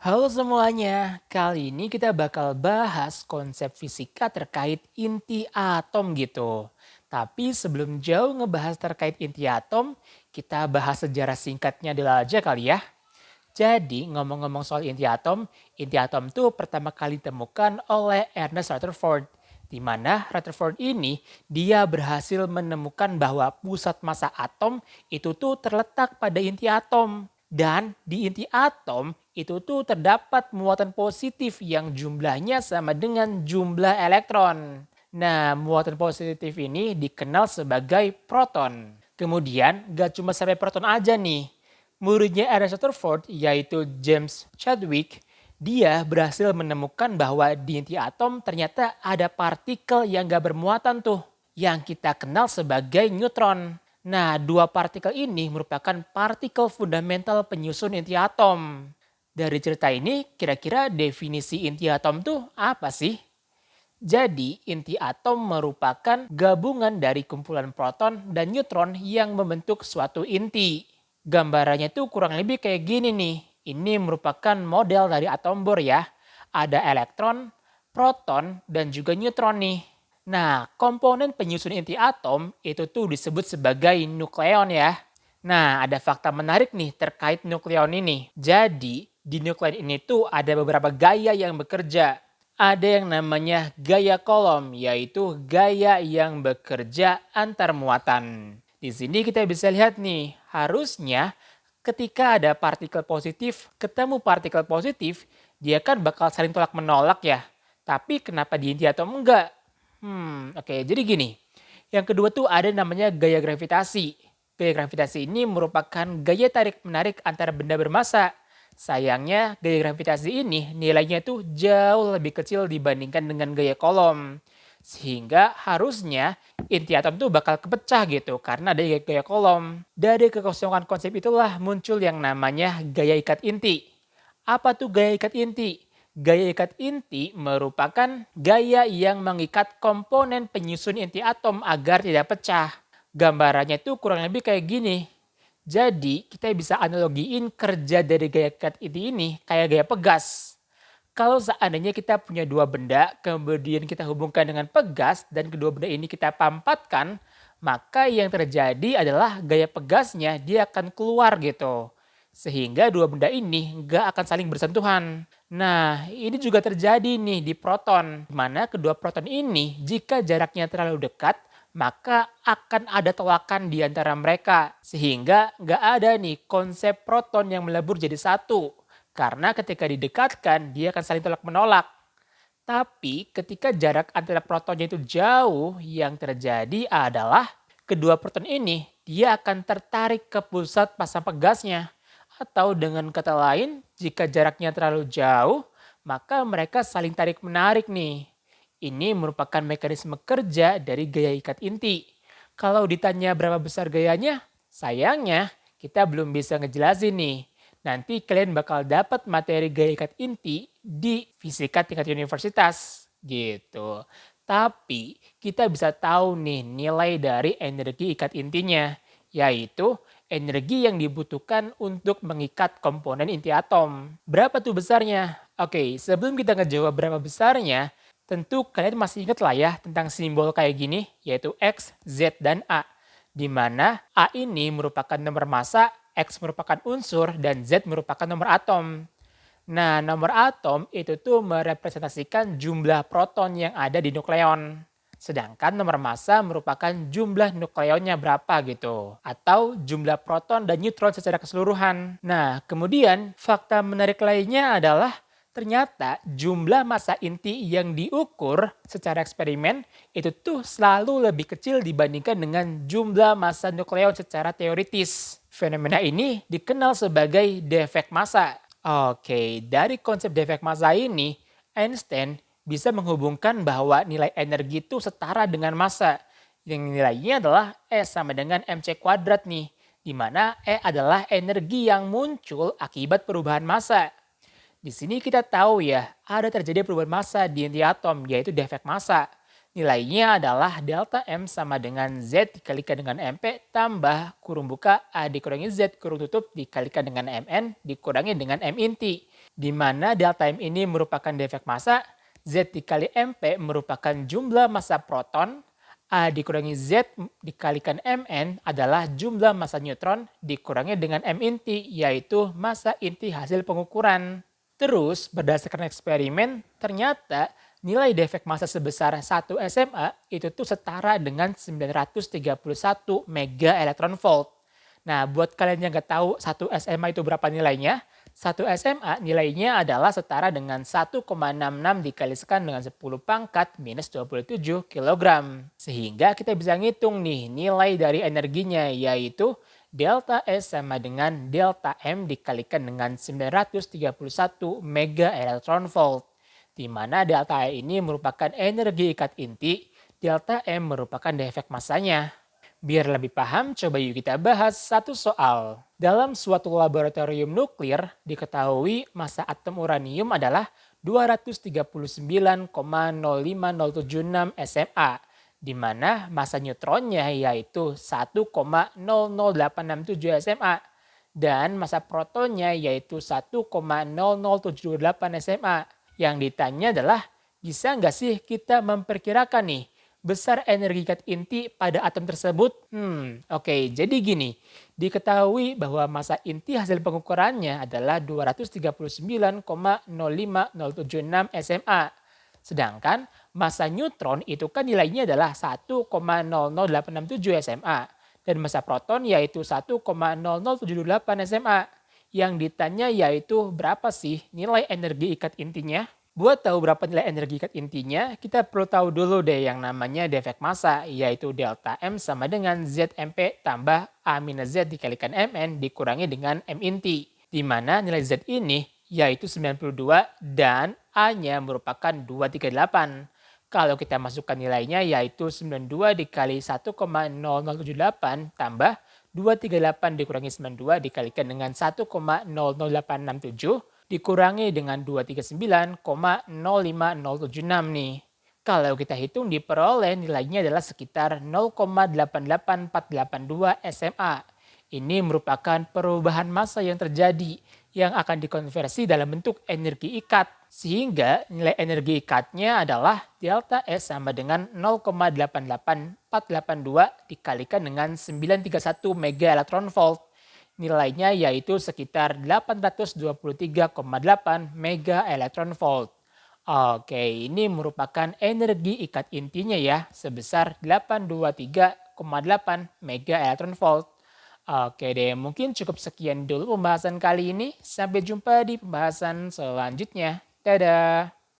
Halo semuanya, kali ini kita bakal bahas konsep fisika terkait inti atom gitu. Tapi sebelum jauh ngebahas terkait inti atom, kita bahas sejarah singkatnya dulu aja kali ya. Jadi ngomong-ngomong soal inti atom tuh pertama kali ditemukan oleh Ernest Rutherford. Di mana Rutherford ini dia berhasil menemukan bahwa pusat massa atom itu tuh terletak pada inti atom. Dan di inti atom itu tuh terdapat muatan positif yang jumlahnya sama dengan jumlah elektron. Nah, muatan positif ini dikenal sebagai proton. Kemudian, gak cuma sampai proton aja nih. Muridnya Ernest Rutherford, yaitu James Chadwick, dia berhasil menemukan bahwa di inti atom ternyata ada partikel yang gak bermuatan tuh, yang kita kenal sebagai neutron. Nah, dua partikel ini merupakan partikel fundamental penyusun inti atom. Dari cerita ini, kira-kira definisi inti atom tuh apa sih? Jadi, inti atom merupakan gabungan dari kumpulan proton dan neutron yang membentuk suatu inti. Gambarannya tuh kurang lebih kayak gini nih. Ini merupakan model dari atom Bohr ya. Ada elektron, proton, dan juga neutron nih. Nah, komponen penyusun inti atom itu tuh disebut sebagai nukleon ya. Nah, ada fakta menarik nih terkait nukleon ini. Jadi, di nukleon ini tuh ada beberapa gaya yang bekerja. Ada yang namanya gaya kolom, yaitu gaya yang bekerja antar muatan. Di sini kita bisa lihat nih, harusnya ketika ada partikel positif ketemu partikel positif, dia kan bakal saling tolak menolak ya. Tapi kenapa di inti atom enggak? Oke, jadi gini. Yang kedua tuh ada namanya gaya gravitasi. Gaya gravitasi ini merupakan gaya tarik-menarik antara benda bermassa. Sayangnya gaya gravitasi ini nilainya tuh jauh lebih kecil dibandingkan dengan gaya kolom. Sehingga harusnya inti atom tuh bakal kepecah gitu karena ada gaya kolom. Dari kekosongan konsep itulah muncul yang namanya gaya ikat inti. Apa tuh gaya ikat inti? Gaya ikat inti merupakan gaya yang mengikat komponen penyusun inti atom agar tidak pecah. Gambarannya tuh kurang lebih kayak gini. Jadi kita bisa analogiin kerja dari gaya ikat inti ini kayak gaya pegas. Kalau seandainya kita punya dua benda, kemudian kita hubungkan dengan pegas dan kedua benda ini kita pampatkan, maka yang terjadi adalah gaya pegasnya dia akan keluar gitu. Sehingga dua benda ini nggak akan saling bersentuhan. Nah, ini juga terjadi nih di proton, di mana kedua proton ini jika jaraknya terlalu dekat, maka akan ada tolakan di antara mereka. Sehingga nggak ada nih konsep proton yang melebur jadi satu. Karena ketika didekatkan, dia akan saling tolak menolak. Tapi ketika jarak antara protonnya itu jauh, yang terjadi adalah kedua proton ini dia akan tertarik ke pusat pasang pegasnya. Atau dengan kata lain, jika jaraknya terlalu jauh, maka mereka saling tarik menarik nih. Ini merupakan mekanisme kerja dari gaya ikat inti. Kalau ditanya berapa besar gayanya, sayangnya kita belum bisa ngejelasin nih. Nanti kalian bakal dapat materi gaya ikat inti di fisika tingkat universitas gitu. Tapi kita bisa tahu nih nilai dari energi ikat intinya, yaitu energi yang dibutuhkan untuk mengikat komponen inti atom. Berapa tuh besarnya? Oke, sebelum kita ngejawab berapa besarnya, tentu kalian masih ingat lah ya tentang simbol kayak gini, yaitu X, Z, dan A. Di mana A ini merupakan nomor massa, X merupakan unsur, dan Z merupakan nomor atom. Nah, nomor atom itu tuh merepresentasikan jumlah proton yang ada di nukleon. Sedangkan nomor massa merupakan jumlah nukleonnya berapa gitu. Atau jumlah proton dan neutron secara keseluruhan. Nah, kemudian fakta menarik lainnya adalah ternyata jumlah massa inti yang diukur secara eksperimen itu tuh selalu lebih kecil dibandingkan dengan jumlah massa nukleon secara teoritis. Fenomena ini dikenal sebagai defek massa. Oke, dari konsep defek massa ini, Einstein bisa menghubungkan bahwa nilai energi itu setara dengan massa. Yang nilainya adalah E sama dengan mc kuadrat nih. Di mana E adalah energi yang muncul akibat perubahan massa. Di sini kita tahu ya, ada terjadi perubahan massa di inti atom, yaitu defek massa. Nilainya adalah delta M sama dengan Z dikalikan dengan MP tambah kurung buka A dikurangi Z kurung tutup dikalikan dengan MN dikurangi dengan M inti. di mana delta M ini merupakan defek massa, Z dikali MP merupakan jumlah massa proton, A dikurangi Z dikalikan Mn adalah jumlah massa neutron dikurangi dengan M inti, yaitu massa inti hasil pengukuran. Terus, berdasarkan eksperimen, ternyata nilai defek massa sebesar 1 SMA itu tuh setara dengan 931 mega electron volt. Nah, buat kalian yang nggak tahu 1 SMA itu berapa nilainya, 1 SMA nilainya adalah setara dengan 1,66 dikalikan dengan 10 pangkat minus 27 kilogram. Sehingga kita bisa ngitung nih nilai dari energinya, yaitu delta S sama dengan delta M dikalikan dengan 931 mega electron volt. Di mana delta E ini merupakan energi ikat inti, delta M merupakan defek massanya. Biar lebih paham, coba yuk kita bahas satu soal. Dalam suatu laboratorium nuklir, diketahui massa atom uranium adalah 239,05076 SMA, di mana massa neutronnya yaitu 1,00867 SMA, dan massa protonnya yaitu 1,0078 SMA. Yang ditanya adalah, bisa nggak sih kita memperkirakan nih, besar energi ikat inti pada atom tersebut? Oke, jadi gini. Diketahui bahwa massa inti hasil pengukurannya adalah 239,05076 SMA. Sedangkan massa neutron itu kan nilainya adalah 1,00867 SMA. Dan massa proton yaitu 1,0078 SMA. Yang ditanya yaitu berapa sih nilai energi ikat intinya? Buat tahu berapa nilai energi ikat intinya, kita perlu tahu dulu deh yang namanya defek massa, yaitu delta M sama dengan ZMP tambah A minus Z dikalikan Mn dikurangi dengan M inti. Di mana nilai Z ini yaitu 92 dan A-nya merupakan 238. Kalau kita masukkan nilainya yaitu 92 dikali 1,0078 tambah 238 dikurangi 92 dikalikan dengan 1,00867 dikurangi dengan 239,05076 nih. Kalau kita hitung diperoleh nilainya adalah sekitar 0,88482 SMA. Ini merupakan perubahan massa yang terjadi yang akan dikonversi dalam bentuk energi ikat. Sehingga nilai energi ikatnya adalah delta S sama dengan 0,88482 dikalikan dengan 931 mega electron volt. Nilainya yaitu sekitar 823,8 mega electron volt. Oke, ini merupakan energi ikat intinya ya, sebesar 823,8 mega electron volt. Oke deh, mungkin cukup sekian dulu pembahasan kali ini. Sampai jumpa di pembahasan selanjutnya. Dadah!